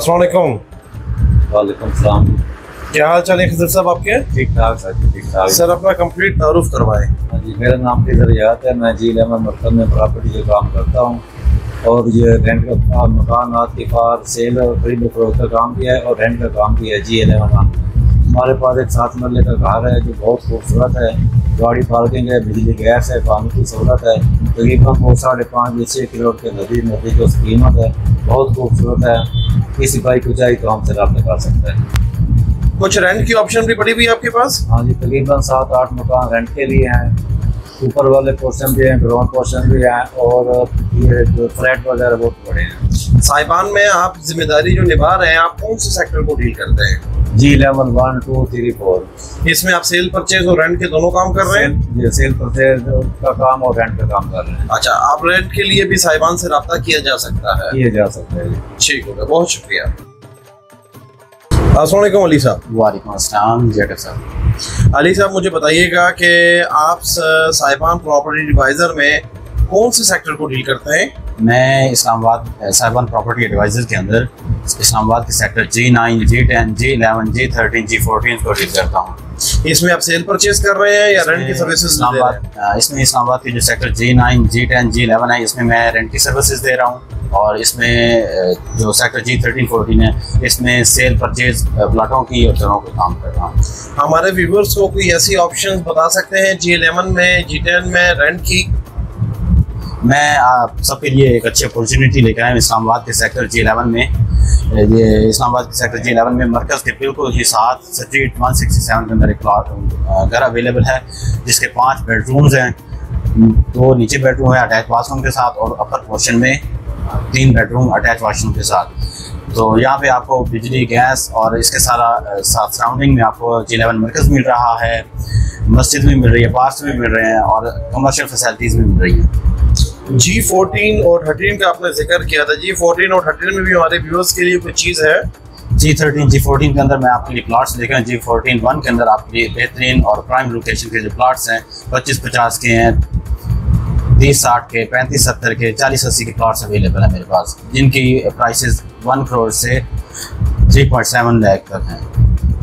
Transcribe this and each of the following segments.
अस्सलाम वालेकुम। वालेकुम सलाम। क्या हाल चाल है खिज़र साहब आपके? ठीक ठाक सर, ठीक ठाक। सर अपना कंप्लीट तारुफ करवाएं। हाँ जी, मेरा नाम खिज़र याद है। मैं जी11 मरकज़ में प्रॉपर्टी का काम करता हूँ और ये रेंट का मकान के पार सेल और खरीद फरोख्त का काम किया है और रेंट का काम किया है जी11। हमारे पास एक 7 मरले का घर है जो बहुत खूबसूरत है। गाड़ी पार्किंग है, बिजली गैस है, पानी की सहूलत है। तकरीबन 5.5 से 6 करोड़ के नज़दीक जो कीमत है, बहुत खूबसूरत है। किसी भाई को चाहिए तो हमसे रब्ता कर सकता है। कुछ रेंट की ऑप्शन भी पड़ी हुई है आपके पास? हाँ जी, तकरीबन 7-8 मकान रेंट के लिए हैं। ऊपर वाले पोर्शन भी हैं, ग्राउंड पोर्शन भी हैं और ये जो फ्लैट वगैरह बहुत बड़े हैं। साहिबान में आप जिम्मेदारी जो निभा रहे हैं, आप कौन से सेक्टर को डील करते हैं? जी11 1, 2, 3, 4। इसमें आप सेल परचेज और रेंट के दोनों काम कर रहे हैं? ये सेल परचेज का काम और रेंट का काम कर रहे हैं। अच्छा, आप रेंट के लिए भी साहिबान से रब्ता किया जा सकता है? किया जा सकता है। ठीक हो गया, बहुत शुक्रिया। अस्सलाम वालेकुम अली साहब। वालेकुम अस्सलाम जेकर साहब। अली साहब मुझे बताइएगा कि आप साहिबान प्रॉपर्टी एडवाइज़र में कौन से सेक्टर को डील करते हैं? मैं इस्लामाबाद साहिबान प्रॉपर्टी एडवाइज़र के अंदर इस्लामाबाद के sector G9, G10, G11, G13, G14 को डील करता हूँ। इसमें आप सेल परचेज कर रहे हैं या रेंट की सर्विसेज? इसमें इस्लामाबाद के जो सेक्टर G9, G10, G11 है, इसमें मैं रेंट की सर्विसेज दे रहा हूँ और इसमें जो सेक्टर G13, 14 है, इसमें सेल परचेज प्लाटों की और घरों का काम कर रहा हूँ। हमारे व्यूवर्स को कोई ऐसी ऑप्शंस बता सकते हैं G11 में, G10 में रेंट की? मैं आप सबके लिए एक अच्छी अपॉर्चुनिटी लेकर आया हूँ इस्लामाबाद के सेक्टर G11 में। ये इस्लामाबाद के सेक्टर G11 में मरकज़ के बिल्कुल ही साथ स्ट्रीट 167 के अंदर एक प्लॉट घर अवेलेबल है जिसके 5 बेडरूम्स हैं। 2 नीचे बेडरूम है अटैच वाशरूम के साथ और अपर पोर्शन में 3 बेडरूम अटैच वाशरूम के साथ। तो यहाँ पे आपको बिजली गैस और इसके सारा सराउंडिंग में आपको G11 मरकज़ मिल रहा है, मस्जिद भी मिल रही है, पार्क्स भी मिल रहे हैं और कमर्शियल फैसिलिटीज़ भी मिल रही हैं। G14 और 13 का आपने जिक्र किया था। G14 और 13 में भी हमारे व्यूअर्स के लिए कुछ चीज़ है? G13, G14 के अंदर मैं आपके लिए प्लॉट्स देख रहा हूँ। G14 1 के अंदर आपके लिए बेहतरीन और प्राइम लोकेशन के जो प्लॉट्स हैं 25-50 के हैं, 30-60 के, 35-70 के, 40-80 के प्लॉट्स अवेलेबल हैं मेरे पास, जिनकी प्राइसेस 1 करोड़ से 3.7 लाख तक हैं।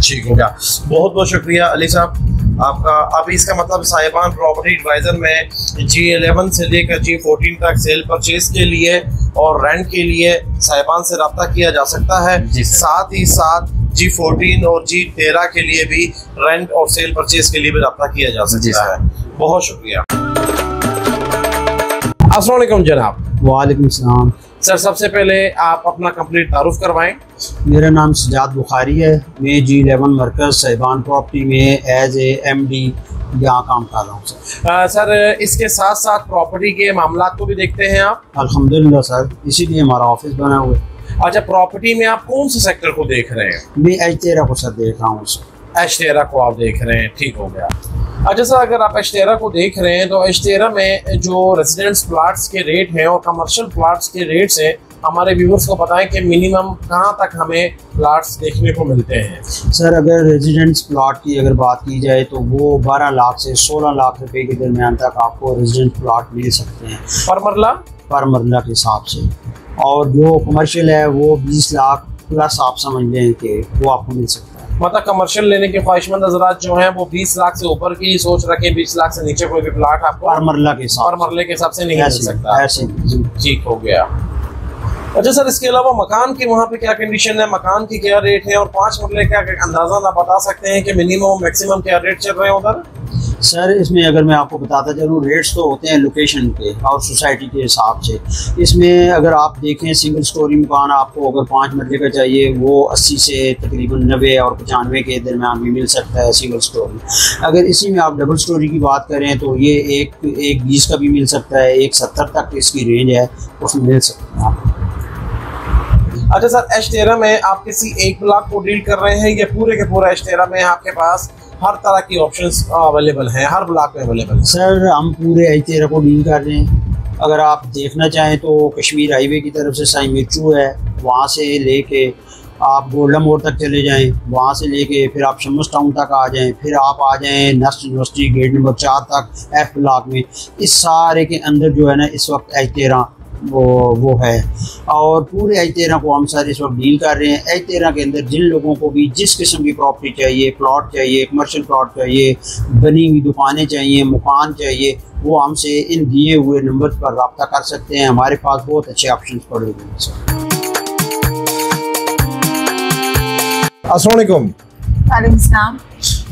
ठीक हो गया, बहुत बहुत शुक्रिया अली साहब आपका। अब इसका मतलब साहिबान प्रॉपर्टी एडवाइज़र में G11 से लेकर G14 तक सेल परचेज के लिए और रेंट के लिए साहिबान से रब्ता किया जा सकता है। साथ ही साथ G14 और G13 के लिए भी रेंट और सेल परचेज के लिए भी रब्ता किया जा सकता है। बहुत शुक्रिया। अस्सलाम वालेकुम जनाब। वालेकुम सलाम। सर सबसे पहले आप अपना कंप्लीट तारुफ करवाएं। मेरा नाम सजाद बुखारी है। मैं G11 मरकज़ साहिबान प्रॉपर्टी में एज ए MD यहाँ काम कर रहा हूँ सर इसके साथ साथ प्रॉपर्टी के मामला को भी देखते हैं आप? अल्हम्दुलिल्लाह सर, इसीलिए हमारा ऑफिस बना हुआ है। अच्छा, प्रॉपर्टी में आप कौन से सेक्टर को देख रहे हैं? मैं H13 को सर देख रहा हूँ। H13 को आप देख रहे हैं, ठीक हो गया। अच्छा सर, अगर आप H13 को देख रहे हैं तो H13 में जो रेजिडेंस प्लाट्स के रेट हैं और कमर्शियल प्लाट्स के रेट्स हैं, हमारे व्यूवर्स को बताएं कि मिनिमम कहां तक हमें प्लाट्स देखने को मिलते हैं। सर अगर रेजिडेंस प्लाट की अगर बात की जाए तो वो 12 लाख से 16 लाख रुपए के दरमियान तक आपको रेजिडेंस प्लाट मिल सकते हैं पर मरला के हिसाब से, और जो कमर्शियल है वो 20 लाख प्लस आप समझ लें कि वो आपको मिल सकता है। मतलब कमर्शियल लेने के ख्वाहिशमंद हज़रात जो हैं वो 20 लाख से ऊपर की सोच रखें, 20 लाख से नीचे कोई भी प्लाट आपको पर मरला के हिसाब से नहीं मिल सकता। ठीक हो गया। अच्छा सर, इसके अलावा मकान की वहाँ पे क्या कंडीशन है, मकान की क्या रेट है और 5 मरले का अंदाजा ना बता सकते हैं कि मिनिमम मैक्सिमम क्या रेट चल रहे हैं उधर? सर इसमें अगर मैं आपको बताता चलूँ, रेट्स तो होते हैं लोकेशन पे और सोसाइटी के हिसाब से। इसमें अगर आप देखें सिंगल स्टोरी मकान आपको अगर 5 मरले का चाहिए वो 80 से तकरीबन 90 और 95 के दरमियान भी मिल सकता है सिंगल स्टोरी। अगर इसी में आप डबल स्टोरी की बात करें तो ये एक 20 का भी मिल सकता है, 170 तक इसकी रेंज है, उसमें मिल सकता है। अच्छा सर, H13 में आप किसी एक ब्लॉक को डील कर रहे हैं या पूरे के पूरा H13 में आपके पास हर तरह की ऑप्शंस अवेलेबल हैं, हर ब्लॉक में अवेलेबल है? सर हम पूरे H13 को डील कर रहे हैं। अगर आप देखना चाहें तो कश्मीर हाईवे की तरफ से साई मिर्चू है, वहाँ से लेके आप गोल्डन मोड़ तक चले जाएं, वहाँ से लेके फिर आप शम्स टाउन तक आ जाएं, फिर आप आ जाएं नेस्ट यूनिवर्सिटी गेट नंबर 4 तक F ब्लॉक में। इस सारे के अंदर जो है ना इस वक्त H13 वो है। और पूरे H13 को हम सर इस वक्त डील कर रहे हैं। H13 के अंदर जिन लोगों को भी जिस किस्म की प्रॉपर्टी चाहिए, प्लॉट चाहिए, कमर्शियल प्लॉट चाहिए, बनी हुई दुकानें चाहिए, मकान चाहिए, वो हमसे इन दिए हुए नंबर पर रब्ता कर सकते हैं। हमारे पास बहुत अच्छे ऑप्शन पड़े हुए हैं सर। अस्सलाम वालेकुम। वालेकुम सलाम।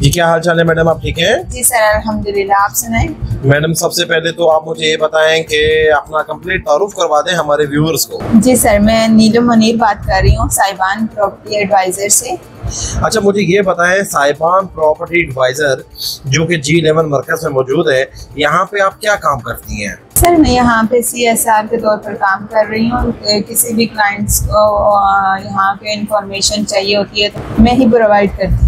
जी क्या हाल चाल है मैडम, आप ठीक हैं? जी सर अल्हम्दुलिल्लाह, आप सुनाएं। मैडम सबसे पहले तो आप मुझे ये बताएं कि अपना कंप्लीट तारुफ करवा दें हमारे व्यूअर्स को। जी सर, मैं नीलम मुनीर बात कर रही हूँ साहिबान प्रॉपर्टी एडवाइज़र से। अच्छा मुझे ये बताएं, साहिबान प्रॉपर्टी एडवाइज़र जो कि G11 मरकज़ में मौजूद है, यहाँ पे आप क्या काम करती हैं? सर मैं यहाँ पे CSR के तौर पर काम कर रही हूँ। किसी भी क्लाइंट्स को यहाँ पे इंफॉर्मेशन चाहिए होती है तो मैं ही प्रोवाइड करती हूँ।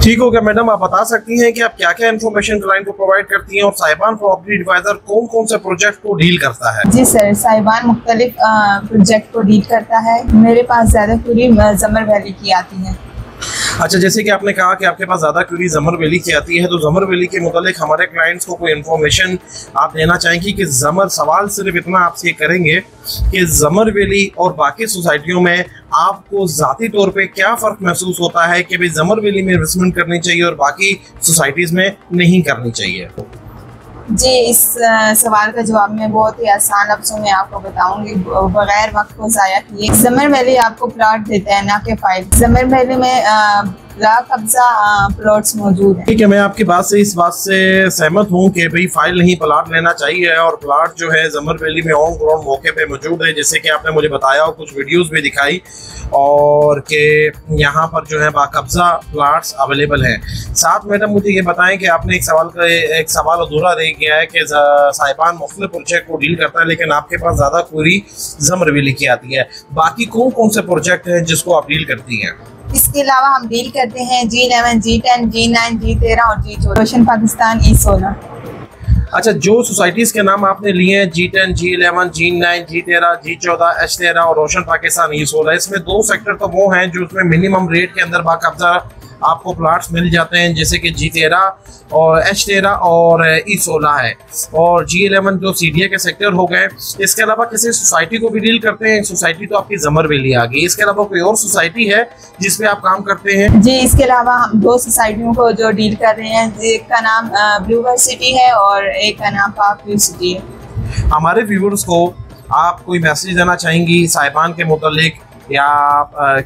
ठीक हो गया मैडम, आप बता सकती हैं कि आप क्या क्या इन्फॉर्मेशन क्लाइंट को प्रोवाइड करती हैं और साहिबान प्रॉपर्टी एडवाइज़र कौन कौन से प्रोजेक्ट को डील करता है? जी सर, साहिबान मुख्तलिफ प्रोजेक्ट को डील करता है। मेरे पास ज़्यादा पूरी ज़मर वैली की आती है। अच्छा, जैसे कि आपने कहा कि आपके पास ज़्यादा क्वेरी ज़मर वैली की आती है, तो ज़मर वैली के मुतालिक हमारे क्लाइंट्स को कोई इन्फॉर्मेशन आप देना चाहेंगे कि ज़मर, सवाल सिर्फ इतना आपसे करेंगे कि ज़मर वैली और बाकी सोसाइटियों में आपको ज़ाती तौर पे क्या फ़र्क महसूस होता है कि भाई ज़मर वैली में इन्वेस्टमेंट करनी चाहिए और बाकी सोसाइटीज़ में नहीं करनी चाहिए? जी, इस सवाल का जवाब मैं बहुत ही आसान लफ्ज़ों में आपको बताऊंगी बगैर वक्त को ज़ाया किए। ज़मर वैली आपको प्लॉट देता है, ना कि फाइल। ज़मर वैली में ला कब्जा प्लॉट्स मौजूद हैं। ठीक है, मैं आपकी बात से इस बात से सहमत हूँ कि भाई फाइल नहीं प्लाट लेना चाहिए और प्लाट जो है ज़मर वैली में ऑन ग्राउंड मौके पे मौजूद है, जैसे कि आपने मुझे बताया और कुछ वीडियोस भी दिखाई, और कि यहाँ पर जो है बाकब्जा प्लाट्स अवेलेबल हैं। साथ मैडम मुझे ये बताएं कि आपने एक सवाल अधूरा रह गया है कि साहिबान मुख्तलिफ प्रोजेक्ट को डील करता है, लेकिन आपके पास ज़्यादा पूरी ज़मर वैली की आती है। बाकी कौन कौन से प्रोजेक्ट हैं जिसको आप डील करती हैं? इसके अलावा हम डील करते हैं G11, G10, G9, G13 और G14, रोशन पाकिस्तान E16। अच्छा, जो सोसाइटीज़ के नाम आपने लिए हैं G10, G11, G9, G13, G14, H13 और रोशन पाकिस्तान E16, इसमें दो सेक्टर तो वो हैं जो उसमें मिनिमम रेट के अंदर बाकायदा आपको प्लाट्स मिल जाते हैं, जैसे कि G13 और H13 और E16 है, और G11 जो CDA के सेक्टर हो गए। इसके अलावा किसी सोसाइटी को भी डील करते हैं? सोसाइटी तो आपकी ज़मर वैली आ गई, इसके अलावा कोई और सोसाइटी है जिसपे आप काम करते हैं? जी, इसके अलावा हम दो सोसाइटियों को जो डील कर रहे हैं, एक का नाम ब्लूवर सिटी है और एक का नाम पार्क व्यू सिटी है। हमारे व्यूअर्स को आप कोई मैसेज देना चाहेंगी साहिबान के मुतालिक, या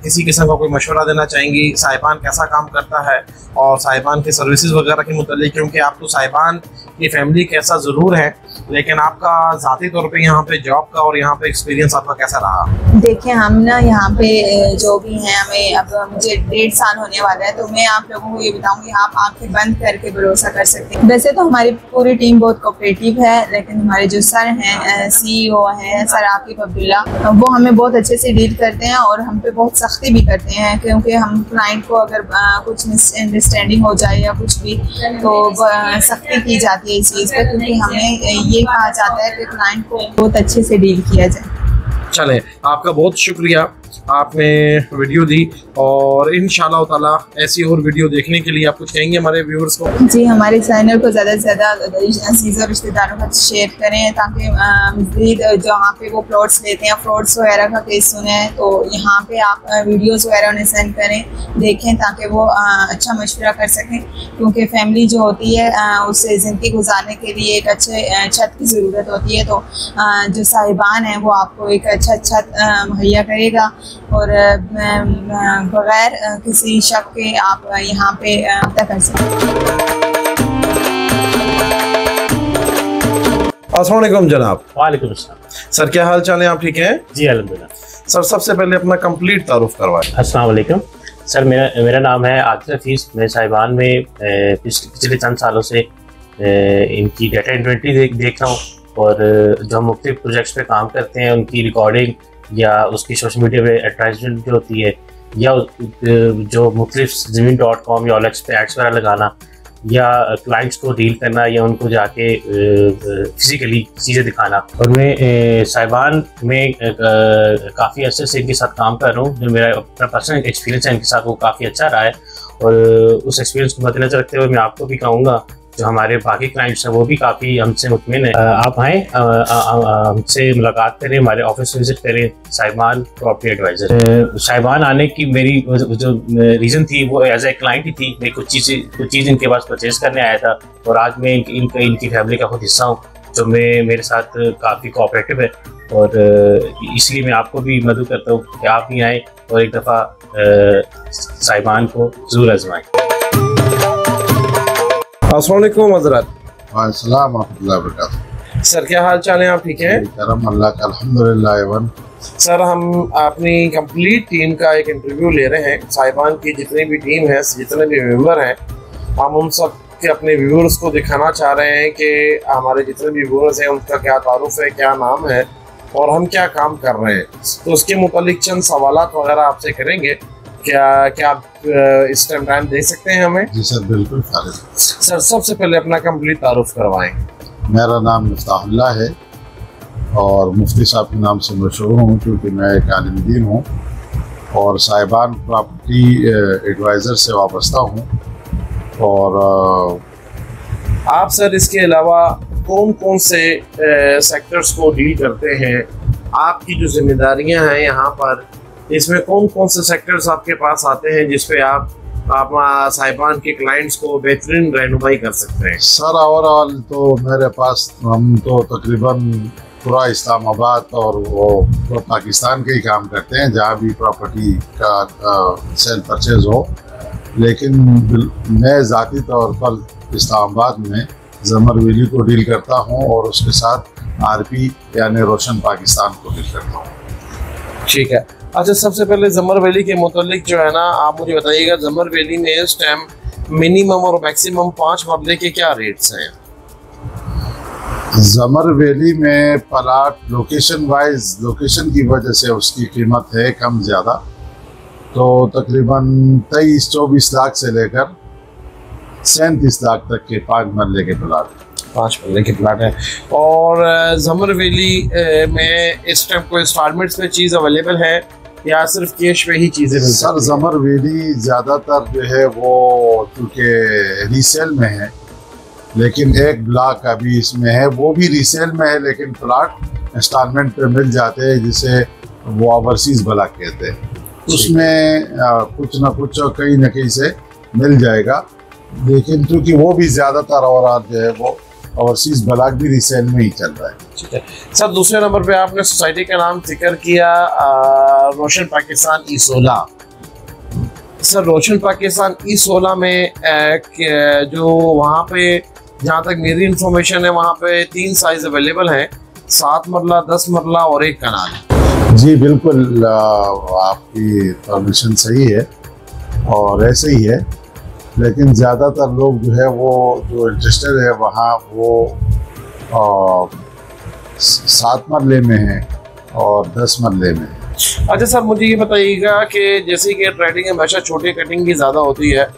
किसी किस्म का कोई मशवरा देना चाहेंगी साहिबान कैसा काम करता है और साहिबान के सर्विसेज वगैरह के मुतालिक? क्योंकि आप तो साहिबान की फैमिली कैसा ज़रूर है, लेकिन आपका ज़ाती तौर पे यहाँ पे जॉब का और यहाँ पे एक्सपीरियंस आपका कैसा रहा? देखिए, हम ना यहाँ पे जो भी हैं, हमें अब मुझे 1.5 साल होने वाला है, तो मैं आप लोगों को ये बताऊँगी आप आंखें बंद करके भरोसा कर सकते हैं। वैसे तो हमारी पूरी टीम बहुत कोऑपरेटिव है, लेकिन हमारे जो सर हैं, CEO हैं सर आकिब अब्दुल्ला, वो हमें बहुत अच्छे से डील करते हैं और हम पे बहुत सख्ती भी करते हैं, क्योंकि हम क्लाइंट को अगर कुछ मिसअंडरस्टैंडिंग हो जाए या कुछ भी, तो सख्ती की जाती है इस चीज़ पे, क्योंकि हमें ये कहा जाता है कि क्लाइंट को बहुत अच्छे से डील किया जाए। चले, आपका बहुत शुक्रिया, आपने वीडियो दी, और इंशाल्लाह ताला ऐसी और वीडियो देखने के लिए आप कुछ कहेंगे हमारे व्यूअर्स को? जी, हमारे चैनल को ज़्यादा से ज़्यादा अजीज़ और रिश्तेदारों का शेयर करें, ताकि मज़ीद जहाँ पे वो प्लॉट्स लेते हैं, फ्रॉड्स वगैरह का केस सुने, तो यहाँ पे आप वीडियोस वगैरह उन्हें सेंड करें, देखें, ताकि वो अच्छा मशवरा कर सकें, क्योंकि फैमिली जो होती है उससे ज़िंदगी गुजारने के लिए एक अच्छे छत की ज़रूरत होती है। तो जो साहिबान है वो आपको एक अच्छा छत मुहैया करेगा, और बगैर किसी शक के आप यहाँ पे रब्ता कर सकते हैं। अस्सलाम वालेकुम जनाब। वालेकुम अस्सलाम। सर क्या हाल चाल है, आप ठीक हैं? जी अल्हम्दुलिल्लाह। सर सबसे पहले अपना कंप्लीट तारुफ करवाएं। अस्सलाम वालेकुम सर, मेरा नाम है आतिफ हफीज़। मैं साहिबान में पिछले चंद सालों से इनकी डाटा इन्वेंटरी देख रहा हूँ, और जो हम मुख्तलिफ प्रोजेक्ट्स पे काम करते हैं उनकी रिकॉर्डिंग या उसकी सोशल मीडिया पे एडवर्टाइजमेंट जो होती है, या जो मुख्तलिफ ज़मीन.com या OLX पे एड्स वगैरह लगाना, या क्लाइंट्स को डील करना, या उनको जाके फिजिकली चीज़ें दिखाना। और मैं साहिबान में काफ़ी अर्से से इनके साथ काम कर रहा हूँ। जो मेरा अपना पर्सनल एक्सपीरियंस है इनके साथ, वो काफ़ी अच्छा रहा है, और उस एक्सपीरियंस को मद्देनजर रखते हुए मैं आपको भी कहूँगा, जो हमारे बाकी क्लाइंट्स हैं वो भी काफ़ी हमसे मुतमिन है। आप आएँ, हमसे मुलाकात करें, हमारे ऑफिस विजिट करें। साहिबान प्रॉपर्टी एडवाइज़र। साहिबान आने की मेरी जो रीज़न थी वो एज ए क्लाइंट ही थी। मैं कुछ चीज़ इनके पास परचेज़ करने आया था और आज मैं इनकी फैमिली का खुद हिस्सा हूँ, जो मेरे साथ काफ़ी कोऑपरेटिव है और इसलिए मैं आपको भी मदद करता हूँ कि आप भी आएँ और एक दफ़ा साहिबान को ज़रूर आजमाएं। अस्सलाम वालेकुम हज़रत। वालेकुम रहमतुल्लाहि व बरकातुहू। सर क्या हाल चाल है आप? ठीक है करम अल्लाह का, अल्हम्दुलिल्लाह। एवन सर हम अपनी कंप्लीट टीम का एक इंटरव्यू ले रहे हैं। साहिबान की जितनी भी टीम है, जितने भी मेंबर हैं, हम उन सब के अपने व्यूअर्स को दिखाना चाह रहे हैं कि हमारे जितने भी व्यूअर्स हैं उनका क्या तारुफ है, क्या नाम है और हम क्या काम कर रहे हैं। तो उसके मुतालिक चंद सवालात वगैरह आपसे करेंगे। क्या आप इस टाइम टाइम दे सकते हैं हमें? जी सर, बिल्कुल फारिग। सर सबसे पहले अपना कंप्लीट तारुफ करवाएं। मेरा नाम मिफ्ताहुल्लाह है और मुफ्ती साहब के नाम से मशहूर हूँ क्योंकि मैं एक आलिम दीन हूँ और साहिबान प्रॉपर्टी एडवाइज़र से वाबस्ता हूँ। और आप सर इसके अलावा कौन कौन से सेक्टर्स को डील करते हैं? आपकी जो जिम्मेदारियां हैं यहाँ पर, इसमें कौन कौन से सेक्टर्स आपके पास आते हैं जिस पे आप साहिबान के क्लाइंट्स को बेहतरीन रहनुमाई कर सकते हैं? सर ओवरऑल तो मेरे पास हम तो तकरीबन पूरा इस्लामाबाद और वो पाकिस्तान के ही काम करते हैं जहाँ भी प्रॉपर्टी का सेल परचेज हो। लेकिन मैं ज़ाती तौर पर इस्लामाबाद में ज़मर वैली को डील करता हूँ और उसके साथ आरपी यानी रोशन पाकिस्तान को डील करता हूँ। ठीक है। अच्छा, सबसे पहले ज़मर वैली के मुतालिक जो है ना, आप मुझे बताइएगा ज़मर वैली में इस टाइम मिनिमम और मैक्सिमम 5 मरले के क्या रेट्स हैं? ज़मर वैली में प्लाट लोकेशन वाइज, लोकेशन की वजह से उसकी कीमत है कम ज़्यादा, तो तकरीबन 23-24 लाख से लेकर 37 लाख तक के 5 मरले के प्लाट, 5 मरले के प्लाट है। और ज़मर वैली में इस टाइम कोई इंस्टॉलमेंट्स पे चीज़ अवेलेबल है या सिर्फ कैश पे ही चीज़ें मिलती हैं? सर ज़मर वैली ज़्यादातर जो है वो चूँकि रीसेल में है, लेकिन एक ब्लॉक अभी इसमें है, वो भी रीसेल में है लेकिन प्लाट इंस्टॉलमेंट पे मिल जाते हैं, जिसे वो ओवरसीज़ ब्लॉक कहते हैं। उसमें कुछ ना कुछ कहीं ना कहीं से मिल जाएगा, लेकिन क्योंकि वो भी ज़्यादातर और जो है वो ओवरसीज़ ब्लॉक भी रीसेल में ही चल रहा है। ठीक है सर। दूसरे नंबर पे आपने सोसाइटी का नाम जिक्र किया, रोशन पाकिस्तान E16। सर रोशन पाकिस्तान E16 में जो वहाँ पे जहाँ तक मेरी इंफॉर्मेशन है वहाँ पे 3 साइज अवेलेबल हैं, 7 मरला, 10 मरला और 1 कनाल। जी बिल्कुल, आपकी इंफॉर्मेशन सही है और ऐसे ही है, लेकिन ज़्यादातर लोग जो है वो जो इंटरेस्टेड है वहाँ वो 7 मरले में है और 10 मरले में है। अच्छा सर, मुझे ये बताइएगा कि जैसे कि ट्रेडिंग हमेशा छोटे कटिंग की ज़्यादा होती है,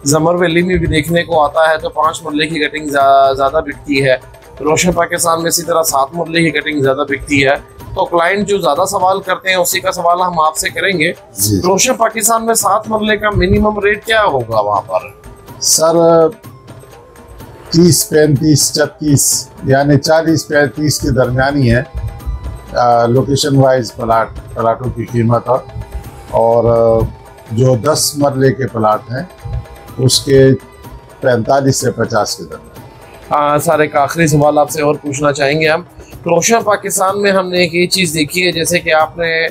ज़मर वैली में भी देखने को आता है तो 5 मरले की कटिंग ज़्यादा बिकती है, रोशन पाकिस्तान में इसी तरह 7 मरले की कटिंग ज़्यादा बिकती है। तो क्लाइंट जो ज़्यादा सवाल करते हैं उसी का सवाल हम आपसे करेंगे। रोशन पाकिस्तान में 7 मरले का मिनिमम रेट क्या होगा वहाँ पर? सर 30, 35, 36 यानी 40, 35 के दरमियानी है लोकेशन वाइज प्लाटों की कीमत। और जो 10 मरले के प्लाट हैं उसके 45 से 50 के दरमियान। सर एक आखिरी सवाल आपसे और पूछना चाहेंगे हम। रोशन पाकिस्तान में हमने एक ये चीज़ देखी है, जैसे कि आपने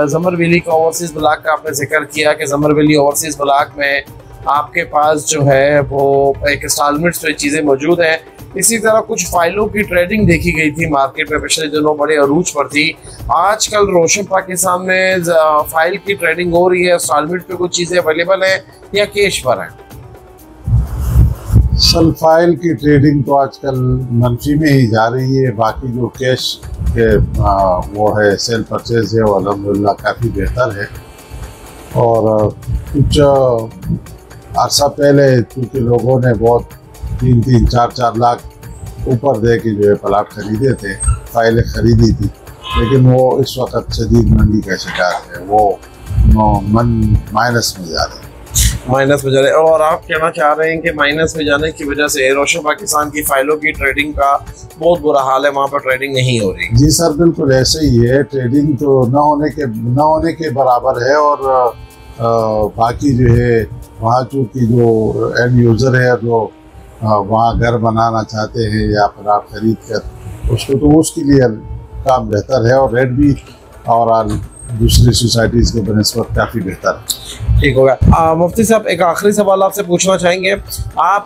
ज़मर वैली का ओवरसीज़ ब्लॉक का आपने जिक्र किया कि ज़मर वैली ओवरसीज़ ब्लॉक में आपके पास जो है वो एक इंस्टॉलमेंट्स पे चीज़ें मौजूद हैं। इसी तरह कुछ फाइलों की ट्रेडिंग देखी गई थी मार्केट में, पिछले दिनों बड़े अरूज पर थी। आजकल रोशन पाकिस्तान में फाइल की ट्रेडिंग हो रही है, इंस्टॉलमेंट पे कुछ चीज़ें अवेलेबल हैं या कैश पर हैं? सल फाइल की ट्रेडिंग तो आजकल मनफी में ही जा रही है, बाकी जो कैश के वो है सेल परचेज है वो अल्हम्दुलिल्लाह काफ़ी बेहतर है। और कुछ अर्सा पहले क्योंकि लोगों ने बहुत 3-3, 4-4 लाख ऊपर दे के जो है प्लाट खरीदे थे, फाइलें खरीदी थी, लेकिन वो इस वक्त शदीद मंदी का शिकार है, वो माइनस में जा रहे हैं। माइनस में जा रहे हैं। और आप कहना चाह रहे हैं कि माइनस में जाने की वजह से रोशन पाकिस्तान की फाइलों की ट्रेडिंग का बहुत बुरा हाल है, वहाँ पर ट्रेडिंग नहीं हो रही? जी सर, बिल्कुल ऐसे ही है। ट्रेडिंग तो न होने के बराबर है। और बाकी जो है वहाँ चूँकि जो एंड यूज़र है जो वहाँ घर बनाना चाहते हैं या फिर आप खरीद कर उसको, तो उसके लिए काम बेहतर है। और रेट भी और दूसरी सोसाइटीज़ के बनस्पत काफ़ी बेहतर है। ठीक होगा। मुफ्ती साहब, एक आखिरी सवाल आपसे पूछना चाहेंगे। आप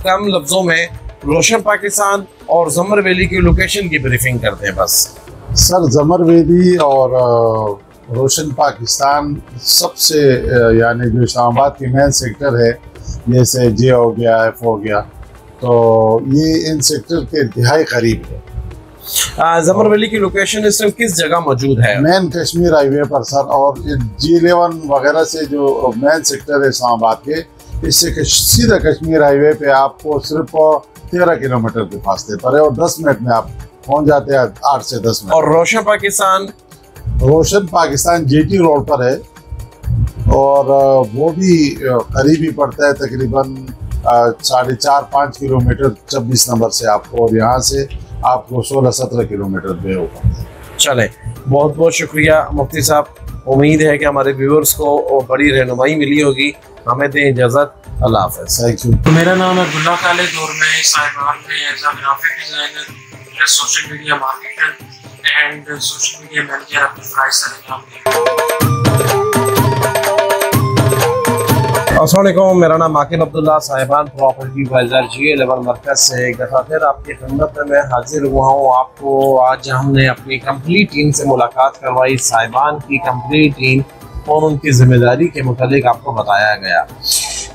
कम लफ्ज़ों में रोशन पाकिस्तान और ज़मर वैली की लोकेशन की ब्रीफिंग करते हैं बस। सर, ज़मर वैली और रोशन पाकिस्तान सबसे यानी जो इस्लामाबाद की मेन सेक्टर है, जैसे जे हो गया, एफ हो गया, तो ये इन सेक्टर के इंतहाई करीब है। ज़मर वैली की लोकेशन इस वक्त किस जगह मौजूद है? मेन कश्मीर हाईवे पर सर। और G11 वगैरह से जो मेन सेक्टर है इस्लामाबाद के, इससे सीधा कश्मीर हाईवे पे आपको सिर्फ 13 किलोमीटर के फासले पर है और 10 मिनट में आप पहुंच जाते हैं, 8 से 10 मिनट। और रोशन पाकिस्तान GT रोड पर है और वो भी करीब ही पड़ता है, तकरीबन 4.5-5 किलोमीटर 26 नंबर से आपको, और यहाँ से आपको 16-17 किलोमीटर पे होगा। चले, बहुत बहुत शुक्रिया मुफ्ती साहब। उम्मीद है कि हमारे व्यूअर्स को बड़ी रहनुमाई मिली होगी। हमें दें इजाज़त, अल्लाह हाफ़िज़। Thank you. तो मेरा नाम है अब्दुल्ला खालिद और मैं साहिबान में as a graphic designer, social media marketer and social media manager अपनी प्राइस अस्सलाम वालेकुम, मेरा नाम आकिब अब्दुल्ला, साहिबान प्रॉपर्टी एडवाइज़र G11 मरकज़ से एक दफ़ा फिर आपकी खिदमत में मैं हाजिर हुआ हूँ। आपको आज हमने अपनी कंप्लीट टीम से मुलाकात करवाई। साहिबान की कंप्लीट टीम और उनकी जिम्मेदारी के मुतालिक आपको बताया गया।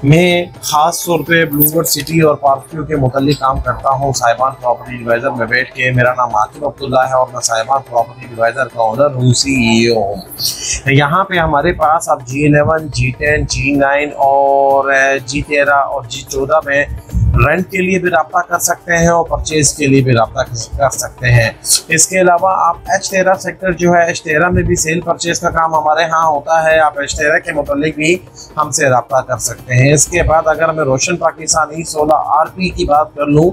मैं ख़ास तौर पे ब्लूबर्ड सिटी और पार्क व्यू के मुतालिक काम करता हूँ साहिबान प्रॉपर्टी एडवाइज़र में बैठ के। मेरा नाम आकिब अब्दुल्ला है और मैं साहिबान प्रॉपर्टी एडवाइज़र का ओनर हूँ, CEO हूँ। यहाँ पे हमारे पास आप G11, G10, G9 और G13 और G14 में रेंट के लिए भी रब्ता कर सकते हैं और परचेज के लिए भी रब्ता कर सकते हैं। इसके अलावा आप H13 सेक्टर जो है, H13 में भी सेल परचेज का काम हमारे यहाँ होता है। आप H13 के मुतालिक भी हमसे रब्ता कर सकते हैं। इसके बाद अगर मैं रोशन पाकिस्तान E16 RP की बात कर लूँ,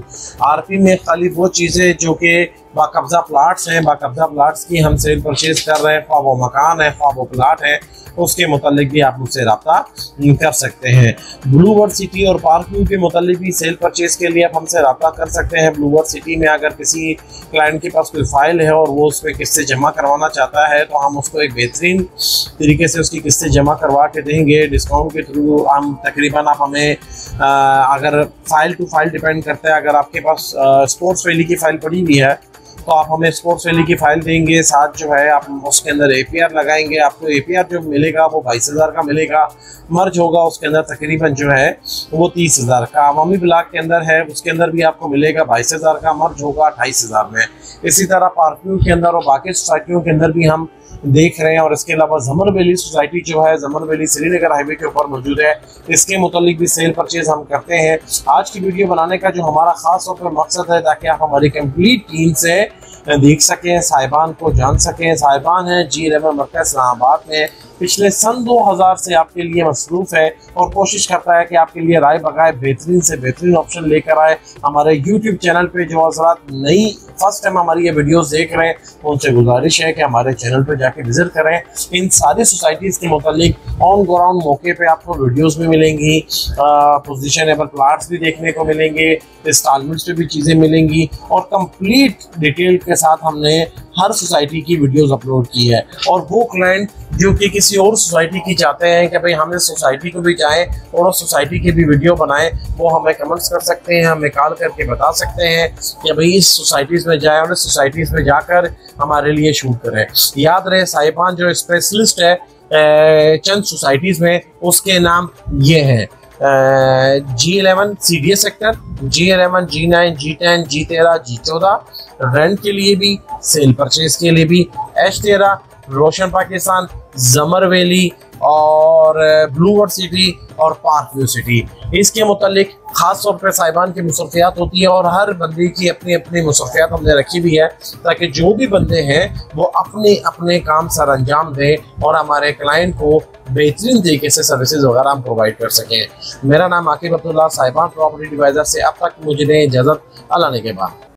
RP में खाली वो चीज़ें जो कि बाकब्जा प्लाट्स हैं, बाकब्जा प्लाट्स की हम सेल परचेज कर रहे हैं, ख्वाह वो मकान है ख्वाह वो प्लाट है, उसके मुतालिक भी आप मुझसे रब्ता कर सकते हैं। ब्लूबर्ड सिटी और पार्क व्यू के मुतालिक भी सेल परचेज के लिए आप हमसे रब्ता कर सकते हैं। ब्लूबर्ड सिटी में अगर किसी क्लाइंट के पास कोई फाइल है और वो उस पर किस्तें जमा करवाना चाहता है तो हम उसको एक बेहतरीन तरीके से उसकी किस्तें जमा करवा के देंगे डिस्काउंट के थ्रू। हम तकरीबन आप हमें अगर फाइल टू फाइल डिपेंड करता है, अगर आपके पास स्पोर्ट्स वैली की फ़ाइल पड़ी हुई है तो आप हमें स्पोर्ट्स वैली की फ़ाइल देंगे, साथ जो है आप उसके अंदर APR लगाएंगे। आपको APR जो मिलेगा वो 22,000 का मिलेगा। मर्ज होगा उसके अंदर तकरीबन जो है वो 30,000 का। अवामी ब्लॉक के अंदर है, उसके अंदर भी आपको मिलेगा 22,000 का, मर्ज होगा 28,000 में। इसी तरह पार्क व्यू के अंदर और बाकी सोसाइटियों के अंदर भी हम देख रहे हैं। और इसके अलावा ज़मर वैली सोसाइटी जो है, ज़मर वैली श्रीनगर हाईवे के ऊपर मौजूद है, इसके मुतालिक भी सेल परचेज हम करते हैं। आज की वीडियो बनाने का जो हमारा ख़ास तौर पर मकसद है ताकि आप हमारी कंप्लीट टीम से देख सकें, साहिबान को जान सकें। साहिबान है G11 मरकज़ इस्लामाबाद में, पिछले सन 2000 से आपके लिए मसरूफ़ है और कोशिश करता है कि आपके लिए राय बगाए बेहतरीन से बेहतरीन ऑप्शन लेकर आए। हमारे यूट्यूब चैनल पे जो हज़रात नई फर्स्ट टाइम हमारी ये वीडियोस देख रहे हैं उनसे गुजारिश है कि हमारे चैनल पे जाके विजिट करें। इन सारी सोसाइटीज़ के मुतालिक ऑन ग्राउंड मौके पे आपको वीडियोस भी मिलेंगी, पोजीशनेबल प्लाट्स भी देखने को मिलेंगे, इंस्टॉलमेंट्स पे भी चीज़ें मिलेंगी और कंप्लीट डिटेल के साथ हमने हर सोसाइटी की वीडियोस अपलोड की है। और वो क्लाइंट जो कि किसी और सोसाइटी की चाहते हैं कि भाई हमें सोसाइटी को भी जाएं और उस सोसाइटी की भी वीडियो बनाएं, वो हमें कमेंट्स कर सकते हैं, हमें कॉल करके बता सकते हैं कि भाई इस सोसाइटीज़ में जाएं और इस सोसाइटीज़ में जाकर हमारे लिए शूट करें। याद रहे साहिबान जो स्पेशलिस्ट है चंद सोसाइटीज़ में, उसके नाम ये हैं G11 CDA sector, G11, G9, G10, G13, G14 rent के लिए भी, सेल परचेज के लिए भी, H13 रोशन पाकिस्तान, ज़मर वैली, और ब्लूवर्ड सिटी और पार्क व्यू सिटी। इसके मुतालिक ख़ास तौर पर साहिबान की मुसरफियात होती है और हर बंदे की अपनी अपनी मुसरफियात हमने रखी भी है ताकि जो भी बंदे हैं वो अपने अपने काम सर अंजाम दें और हमारे क्लाइंट को बेहतरीन तरीके से सर्विसेज वगैरह हम प्रोवाइड कर सकें। मेरा नाम आकिब अब्दुल्ला, साहिबान प्रॉपर्टी एडवाइज़र से अब तक मुझे इजाज़त, अल्लाह ने के बाद।